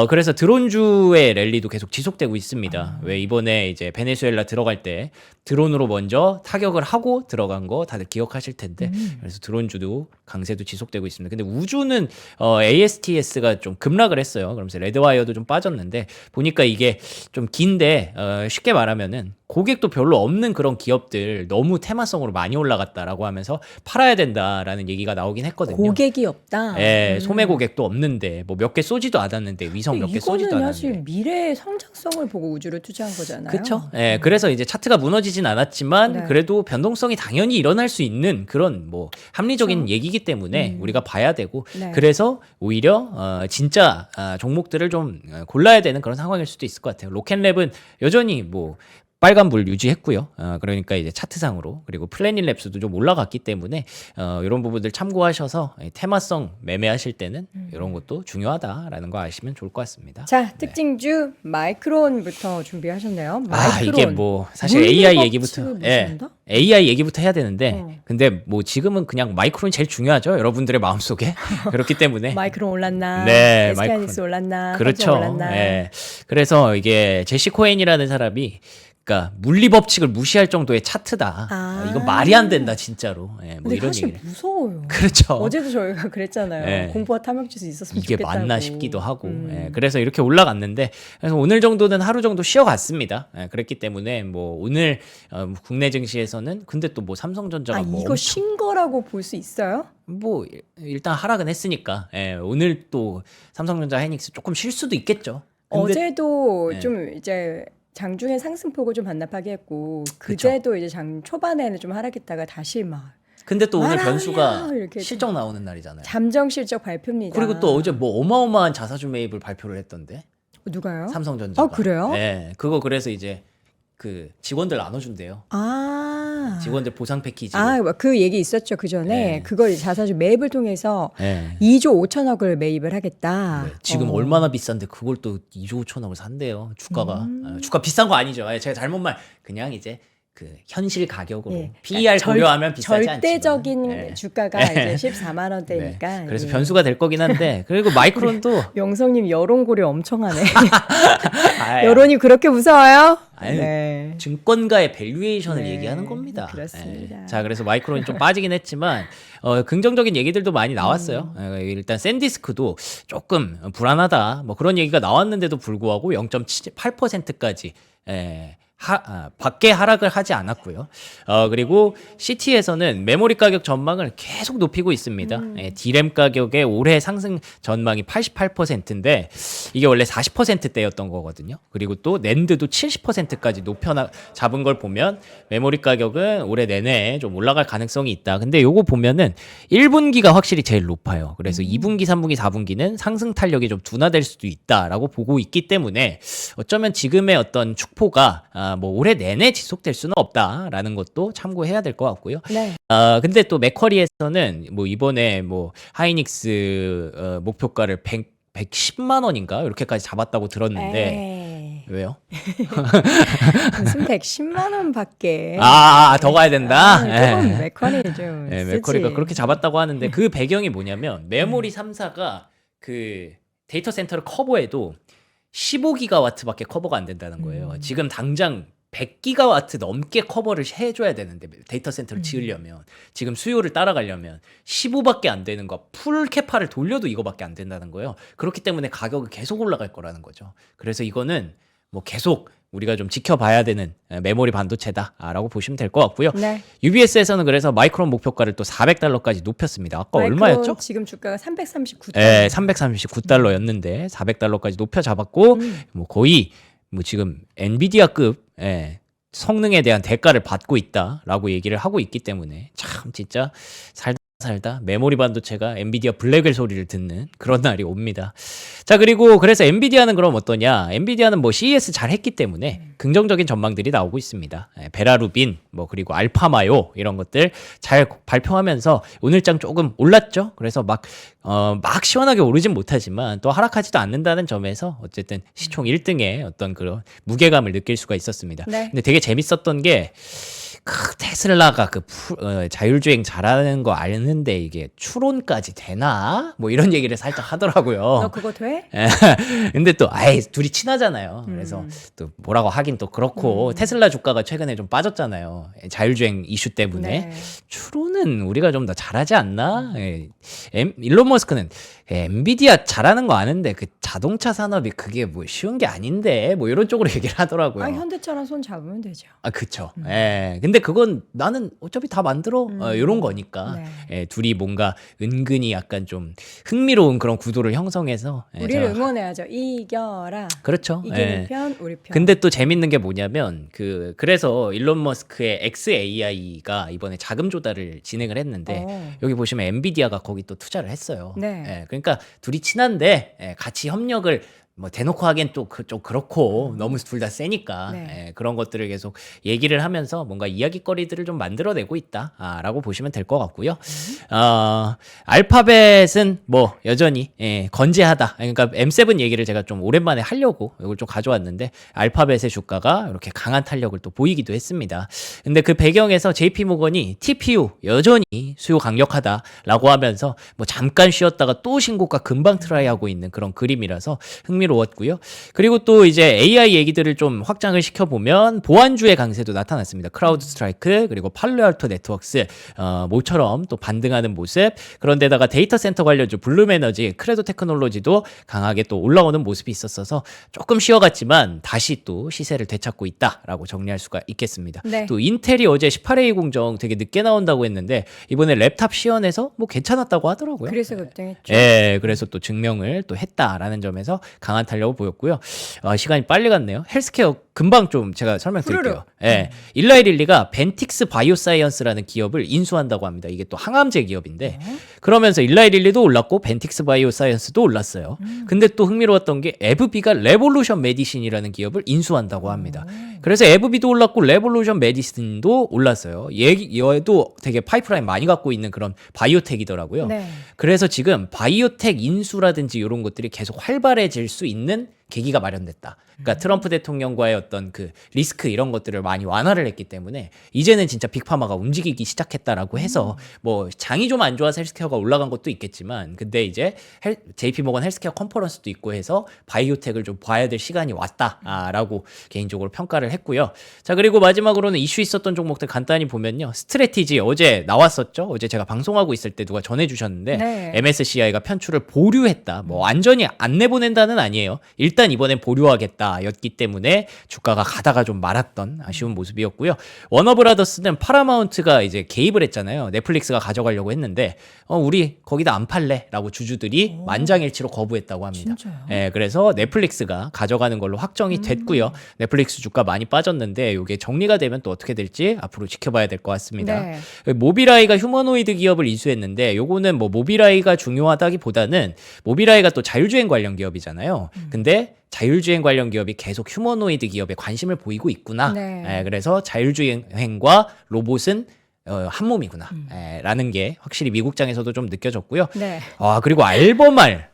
그래서 드론주의 랠리도 계속 지속되고 있습니다. 왜 이번에 이제 베네수엘라 들어갈 때 드론으로 먼저 타격을 하고 들어간 거 다들 기억하실 텐데 그래서 드론주도 강세도 지속되고 있습니다. 근데 우주는 ASTS가 좀 급락을 했어요. 그러면서 레드와이어도 좀 빠졌는데 보니까 이게 좀 긴데 쉽게 말하면은 고객도 별로 없는 그런 기업들 너무 테마성으로 많이 올라갔다라고 하면서 팔아야 된다라는 얘기가 나오긴 했거든요. 고객이 없다. 소매 고객도 없는데 뭐 몇 개 쏘지도 않았는데 위성 몇 개 쏘지도 이거는 사실 않았는데. 미래의 성장성을 보고 우주를 투자한 거잖아요. 그렇죠. 그래서 이제 차트가 무너지진 않았지만 네. 그래도 변동성이 당연히 일어날 수 있는 그런 뭐 합리적인 얘기이기 때문에 우리가 봐야 되고 네. 그래서 오히려 진짜 종목들을 좀 골라야 되는 그런 상황일 수도 있을 것 같아요. 로켓랩은 여전히 뭐 빨간불 유지했고요. 그러니까 이제 차트상으로 그리고 플래닛랩스도 좀 올라갔기 때문에 이런 부분들 참고하셔서 테마성 매매하실 때는 이런 것도 중요하다라는 거 아시면 좋을 것 같습니다. 자, 특징주 마이크론부터 준비하셨네요. 이게 뭐 사실 물리 AI 법칙을 얘기부터 무시한다? AI 얘기부터 해야 되는데 근데 뭐 지금은 그냥 마이크론이 제일 중요하죠. 여러분들의 마음속에. 그렇기 때문에 마이크론 올랐나? 네, SK하이닉스 올랐나? 그렇죠. 삼성 올랐나? 그래서 이게 제시 코엔이라는 사람이 그러니까 물리 법칙을 무시할 정도의 차트다. 이건 말이 안 된다 진짜로. 뭐 근데 이런 사실 얘기를. 무서워요. 그렇죠. 어제도 저희가 그랬잖아요. 네. 공부와 탐욕지수 있었으면 이게 좋겠다고. 맞나 싶기도 하고. 그래서 이렇게 올라갔는데 그래서 오늘 정도는 하루 정도 쉬어갔습니다. 그랬기 때문에 뭐 오늘 국내 증시에서는 근데 또 뭐 삼성전자가 뭐 이거 쉰 거라고 볼 수 있어요? 뭐 일단 하락은 했으니까 오늘 또 삼성전자 하이닉스 조금 쉴 수도 있겠죠. 근데 어제도 네. 좀 이제 장중에 상승폭을 좀 반납하게 했고 그제도 이제 장 초반에는 좀 하락했다가 다시 막 근데 또 오늘 와라, 변수가 이렇게 실적 나오는 날이잖아요. 잠정 실적 발표입니다. 그리고 또 어제 뭐 어마어마한 자사주 매입을 발표를 했던데 누가요? 삼성전자가. 그래요? 네, 그거 그래서 이제 그 직원들 나눠준대요. 직원들 보상 패키지. 그 얘기 있었죠. 그 전에 네. 그걸 자사주 매입을 통해서 네. 2조 5천억을 매입을 하겠다. 네, 지금 얼마나 비싼데 그걸 또 2조 5천억을 산대요. 주가가. 주가 비싼 거 아니죠. 제가 잘못 그냥 이제 그 현실 가격으로 예. PER 고려하면 비싸지 절대적인 않지만 네. 주가가 이제 14만 원대니까. 네. 그래서 예. 변수가 될 거긴 한데 그리고 마이크론도 영성님 여론 고려 엄청 하네. 아유, 여론이 그렇게 무서워요? 아유, 네. 증권가의 밸류에이션을 네, 얘기하는 겁니다. 그렇습니다. 예. 자, 그래서 마이크론이 좀 빠지긴 했지만 긍정적인 얘기들도 많이 나왔어요. 일단 샌디스크도 조금 불안하다. 뭐 그런 얘기가 나왔는데도 불구하고 0.8%까지 밖에 하락을 하지 않았고요. 그리고 CT에서는 메모리 가격 전망을 계속 높이고 있습니다. D램 가격의 올해 상승 전망이 88%인데 이게 원래 40%대였던 거거든요. 그리고 또 낸드도 70%까지 잡은 걸 보면 메모리 가격은 올해 내내 좀 올라갈 가능성이 있다. 근데 요거 보면은 1분기가 확실히 제일 높아요. 그래서 2분기, 3분기, 4분기는 상승 탄력이 좀 둔화될 수도 있다라고 보고 있기 때문에 어쩌면 지금의 어떤 축포가 뭐 올해 내내 지속될 수는 없다라는 것도 참고해야 될 것 같고요. 네. 근데 또 맥쿼리에서는 뭐 이번에 뭐 하이닉스 목표가를 110만 원인가 이렇게까지 잡았다고 들었는데 왜요? 무슨 110만 원밖에. 더 가야 된다. 조금 맥커리 좀 네, 쓰지. 맥쿼리가 그렇게 잡았다고 하는데 그 배경이 뭐냐면 메모리 3사가 그 데이터 센터를 커버해도 15기가와트밖에 커버가 안 된다는 거예요. 지금 당장 100기가와트 넘게 커버를 해줘야 되는데 데이터 센터를 지으려면 지금 수요를 따라가려면 15밖에 안 되는 거 풀 캐파를 돌려도 이거밖에 안 된다는 거예요. 그렇기 때문에 가격이 계속 올라갈 거라는 거죠. 그래서 이거는 뭐 계속 우리가 좀 지켜봐야 되는 메모리 반도체다라고 보시면 될 것 같고요. 네. UBS에서는 그래서 마이크론 목표가를 또 $400까지 높였습니다. 아까 얼마였죠? 지금 주가가 339달러. 네, $339였는데 $400까지 높여 잡았고 뭐 거의 뭐 지금 엔비디아급 성능에 대한 대가를 받고 있다라고 얘기를 하고 있기 때문에 참 진짜 살다 메모리 반도체가 엔비디아 블랙을 소리를 듣는 그런 날이 옵니다. 자, 그리고 그래서 엔비디아는 그럼 어떠냐? 엔비디아는 뭐 CES 잘 했기 때문에 긍정적인 전망들이 나오고 있습니다. 베라루빈 뭐 그리고 알파마요 이런 것들 잘 발표하면서 오늘장 조금 올랐죠. 그래서 막 시원하게 오르진 못하지만 또 하락하지도 않는다는 점에서 어쨌든 시총 1등의 어떤 그런 무게감을 느낄 수가 있었습니다. 네. 근데 되게 재밌었던 게 테슬라가 자율주행 잘하는 거 아는데 이게 추론까지 되나? 뭐 이런 얘기를 살짝 하더라고요. 너 그거 돼? 근데 또 둘이 친하잖아요. 그래서 또 뭐라고 하긴 또 그렇고 테슬라 주가가 최근에 좀 빠졌잖아요. 자율주행 이슈 때문에. 네. 추론은 우리가 좀 더 잘하지 않나? 일론 머스크는 엔비디아 잘하는 거 아는데 그 자동차 산업이 그게 뭐 쉬운 게 아닌데 뭐 이런 쪽으로 얘기를 하더라고요. 현대차랑 손 잡으면 되죠. 그쵸. 근데 그건 나는 어차피 다 만들어. 이런 거니까. 네. 둘이 뭔가 은근히 약간 좀 흥미로운 그런 구도를 형성해서. 우리를 응원해야죠. 이겨라. 그렇죠. 이기는 편, 우리 편. 근데 또 재밌는 게 뭐냐면 그래서 일론 머스크의 XAI가 이번에 자금 조달을 진행을 했는데 여기 보시면 엔비디아가 거기 또 투자를 했어요. 네. 그러니까 둘이 친한데 같이 협력을 뭐 대놓고 하기엔 또 좀 그렇고 너무 둘 다 세니까 네. 그런 것들을 계속 얘기를 하면서 뭔가 이야기거리들을 좀 만들어내고 있다라고 보시면 될 것 같고요. 알파벳은 뭐 여전히 건재하다. 그러니까 M7 얘기를 제가 좀 오랜만에 하려고 이걸 좀 가져왔는데 알파벳의 주가가 이렇게 강한 탄력을 또 보이기도 했습니다. 근데 그 배경에서 JP 모건이 TPU 여전히 수요 강력하다라고 하면서 뭐 잠깐 쉬었다가 또 신고가 금방 트라이하고 있는 그런 그림이라서 흥미로웠고요. 그리고 또 이제 AI 얘기들을 좀 확장을 시켜보면 보안주의 강세도 나타났습니다. 크라우드 스트라이크 그리고 팔로알토 네트워크스 모처럼 또 반등하는 모습. 그런데다가 데이터 센터 관련주 블룸 에너지 크레도 테크놀로지도 강하게 또 올라오는 모습이 있었어서 조금 쉬어갔지만 다시 또 시세를 되찾고 있다라고 정리할 수가 있겠습니다. 네. 또 인텔이 어제 18A 공정 되게 늦게 나온다고 했는데 이번에 랩탑 시연에서 뭐 괜찮았다고 하더라고요. 그래서 급등했죠. 그래서 또 증명을 또 했다라는 점에서 강한 탄력을 보였고요. 시간이 빨리 갔네요. 헬스케어 금방 좀 제가 설명드릴게요. 일라이 릴리가 벤틱스 바이오사이언스라는 기업을 인수한다고 합니다. 이게 또 항암제 기업인데 그러면서 일라이 릴리도 올랐고 벤틱스 바이오사이언스도 올랐어요. 근데 또 흥미로웠던 게 에브비가 레볼루션 메디신이라는 기업을 인수한다고 합니다. 그래서 에브비도 올랐고 레볼루션 메디신도 올랐어요. 얘도 되게 파이프라인 많이 갖고 있는 그런 바이오텍이더라고요. 네. 그래서 지금 바이오텍 인수라든지 이런 것들이 계속 활발해질 수 있는 계기가 마련됐다. 그러니까 트럼프 대통령과의 어떤 그 리스크 이런 것들을 많이 완화를 했기 때문에 이제는 진짜 빅파마가 움직이기 시작했다라고 해서 뭐 장이 좀 안 좋아서 헬스케어가 올라간 것도 있겠지만 근데 이제 JP 모건 헬스케어 컨퍼런스도 있고 해서 바이오텍을 좀 봐야 될 시간이 왔다라고 개인적으로 평가를 했고요. 자, 그리고 마지막으로는 이슈 있었던 종목들 간단히 보면요. 스트래티지 어제 나왔었죠. 어제 제가 방송하고 있을 때 누가 전해주셨는데 네. MSCI가 편출을 보류했다. 뭐 완전히 안 내보낸다는 아니에요. 일단 이번엔 보류하겠다였기 때문에 주가가 가다가 좀 말았던 아쉬운 모습이었고요. 워너브라더스는 파라마운트가 이제 개입을 했잖아요. 넷플릭스가 가져가려고 했는데 우리 거기다 안 팔래라고 주주들이 만장일치로 거부했다고 합니다. 진짜요? 예, 그래서 넷플릭스가 가져가는 걸로 확정이 됐고요. 넷플릭스 주가 많이 빠졌는데 이게 정리가 되면 또 어떻게 될지 앞으로 지켜봐야 될 것 같습니다. 네. 모빌아이가 휴머노이드 기업을 인수했는데 요거는 뭐 모빌아이가 중요하다기보다는 모빌아이가 또 자율주행 관련 기업이잖아요. 근데 자율주행 관련 기업이 계속 휴머노이드 기업에 관심을 보이고 있구나. 네. 예, 그래서 자율주행과 로봇은 한 몸이구나. 라는 게 확실히 미국장에서도 좀 느껴졌고요. 네. 아, 그리고 알버말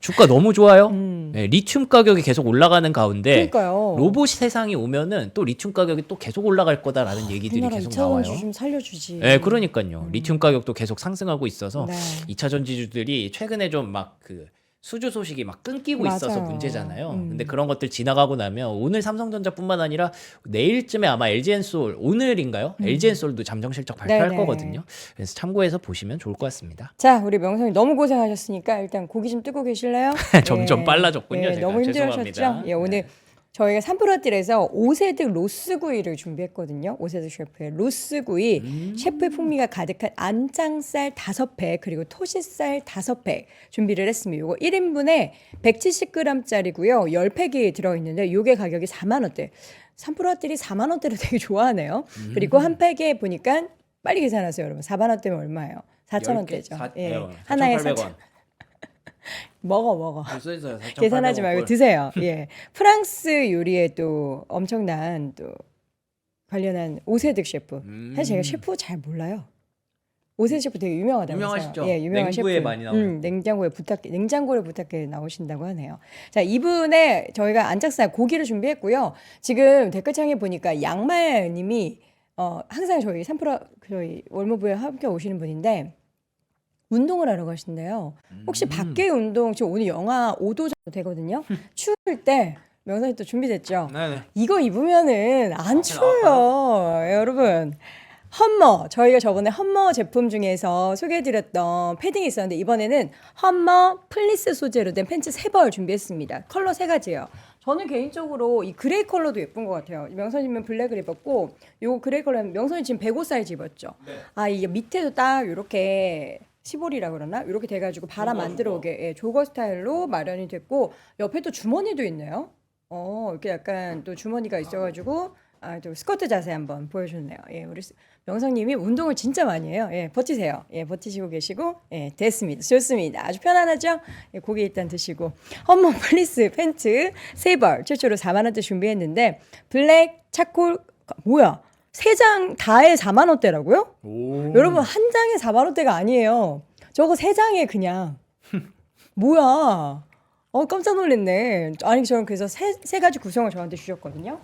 주가 너무 좋아요. 음. 네, 리튬 가격이 계속 올라가는 가운데 그러니까요. 로봇 세상이 오면은 또 리튬 가격이 또 계속 올라갈 거다라는 얘기들이 우리나라 계속 2차 나와요. 전지 좀 살려주지. 네, 그러니까요. 리튬 가격도 계속 상승하고 있어서 네. 2차 전지주들이 최근에 좀 막 그 수주 소식이 막 끊기고 있어서 맞아요. 문제잖아요. 근데 그런 것들 지나가고 나면 오늘 삼성전자뿐만 아니라 내일쯤에 아마 LG엔솔 오늘인가요? LG엔솔도 잠정 실적 발표할 네네. 거거든요. 그래서 참고해서 보시면 좋을 것 같습니다. 자, 우리 명성님 너무 고생하셨으니까 일단 고기 좀 뜨고 계실래요? 점점 빨라졌군요, 제가. 너무 힘들으셨죠? 죄송합니다. 예, 오늘 저희가 삼프로딜에서 오세득 로스구이를 준비했거든요. 오세득 셰프의 로스구이, 셰프의 풍미가 가득한 안장살 5팩 그리고 토시살 5팩 준비를 했습니다. 이거 1인분에 170g짜리고요. 10팩이 들어있는데 이게 가격이 4만 원대. 삼프로딜이 4만 원대를 되게 좋아하네요. 그리고 한 팩에 보니까 빨리 계산하세요, 여러분. 4만 원대면 얼마예요? 4천 원대죠. 예. 하나에 4천. 먹어. 써있어요. 계산하지 말고 드세요. 예. 프랑스 요리에 또 엄청난 또 관련한 오세득 셰프. 사실 제가 셰프 잘 몰라요. 오세득 셰프 되게 유명하다면서요. 유명하시죠? 예, 유명한 냉부에 셰프. 많이 나오는 냉장고를 부탁해 나오신다고 하네요. 자, 이분의 저희가 안짝살 고기를 준비했고요. 지금 댓글창에 보니까 양말님이 항상 저희 저희 월모부에 함께 오시는 분인데 운동을 하러 가신대요. 혹시 밖에 운동 지금 오늘 영하 5도 정도 되거든요. 추울 때 명상이 또 준비됐죠. 네네. 이거 입으면은 안 추워요, 여러분. 험머 저희가 저번에 험머 제품 중에서 소개해드렸던 패딩이 있었는데 이번에는 험머 플리스 소재로 된 팬츠 3벌 준비했습니다. 컬러 3가지예요. 저는 개인적으로 이 그레이 컬러도 예쁜 것 같아요. 명선님은 블랙을 입었고 요 그레이 컬러는 명선이 지금 105 사이즈 입었죠. 네. 아 이게 밑에도 딱 이렇게 시볼이라 그러나 이렇게 돼가지고 바람 안 들어오게 예, 조거 스타일로 마련이 됐고 옆에 또 주머니도 있네요. 이렇게 약간 또 주머니가 있어가지고 또 스쿼트 자세 한번 보여줬네요. 예, 우리 명성님이 운동을 진짜 많이 해요. 예, 버티세요. 예, 버티시고 계시고 예, 됐습니다. 좋습니다. 아주 편안하죠? 예, 고기 일단 드시고 험머 플리스 팬츠 3벌 최초로 4만 원대 준비했는데 블랙 차콜 뭐야? 3장 다에 4만 원대라고요? 여러분 한 장에 4만 원대가 아니에요. 저거 3장에 그냥 뭐야? 깜짝 놀랐네. 아니 저는 그래서 세 가지 구성을 저한테 주셨거든요.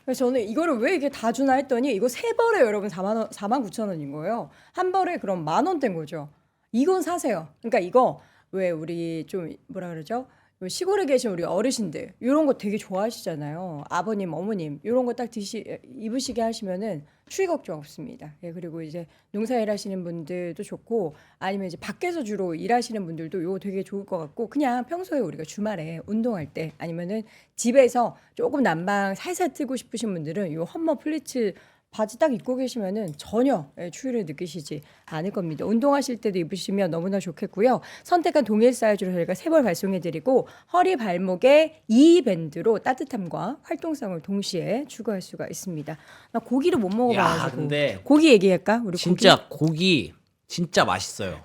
그래서 저는 이거를 왜 이렇게 다 주나 했더니 이거 3벌에 여러분 4만 9천 원인 거예요. 한 벌에 그럼 만 원대인 거죠. 이건 사세요. 그러니까 이거 왜 우리 좀 뭐라 그러죠? 시골에 계신 우리 어르신들 이런 거 되게 좋아하시잖아요. 아버님, 어머님 이런 거 딱 입으시게 하시면은 추위 걱정 없습니다. 예, 그리고 이제 농사일 하시는 분들도 좋고 아니면 이제 밖에서 주로 일하시는 분들도 이거 되게 좋을 것 같고 그냥 평소에 우리가 주말에 운동할 때 아니면은 집에서 조금 난방 살살 트고 싶으신 분들은 이 험머 플리츠 바지 딱 입고 계시면은 전혀 추위를 느끼시지 않을 겁니다. 운동하실 때도 입으시면 너무나 좋겠고요. 선택한 동일 사이즈로 저희가 3벌 발송해드리고 허리 발목에 이 밴드로 따뜻함과 활동성을 동시에 추구할 수가 있습니다. 나 고기를 못 먹어봐가지고 근데 고기 얘기할까? 우리 진짜 고기 진짜 맛있어요.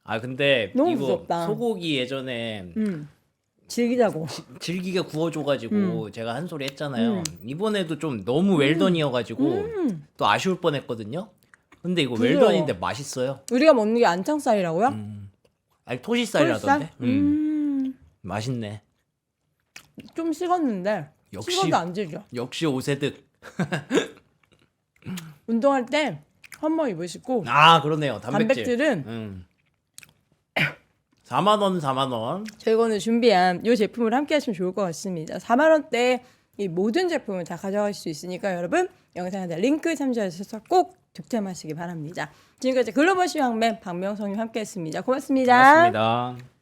아 근데 너무 이거 무섭다. 소고기 예전에 즐기자고. 질기게 구워줘가지고 제가 한 소리 했잖아요. 이번에도 좀 너무 웰던이어가지고 또 아쉬울 뻔했거든요. 근데 이거 부드러워. 웰던인데 맛있어요. 우리가 먹는 게 안창살이라고요? 아니 토시살이라던데. 토시살? 맛있네. 좀 식었는데 역시. 식어도 안 질겨. 역시 오세득. 운동할 때 한번 입으시고 아 그러네요. 단백질. 단백질은 4만 원, 4만 원. 저희가 준비한 이 제품을 함께 하시면 좋을 것 같습니다. 4만 원대 이 모든 제품을 다 가져가실 수 있으니까 여러분 영상에 링크 참조하셔서 꼭 득템하시기 바랍니다. 지금까지 글로벌 시황맨 박명성님 함께했습니다. 고맙습니다. 고맙습니다.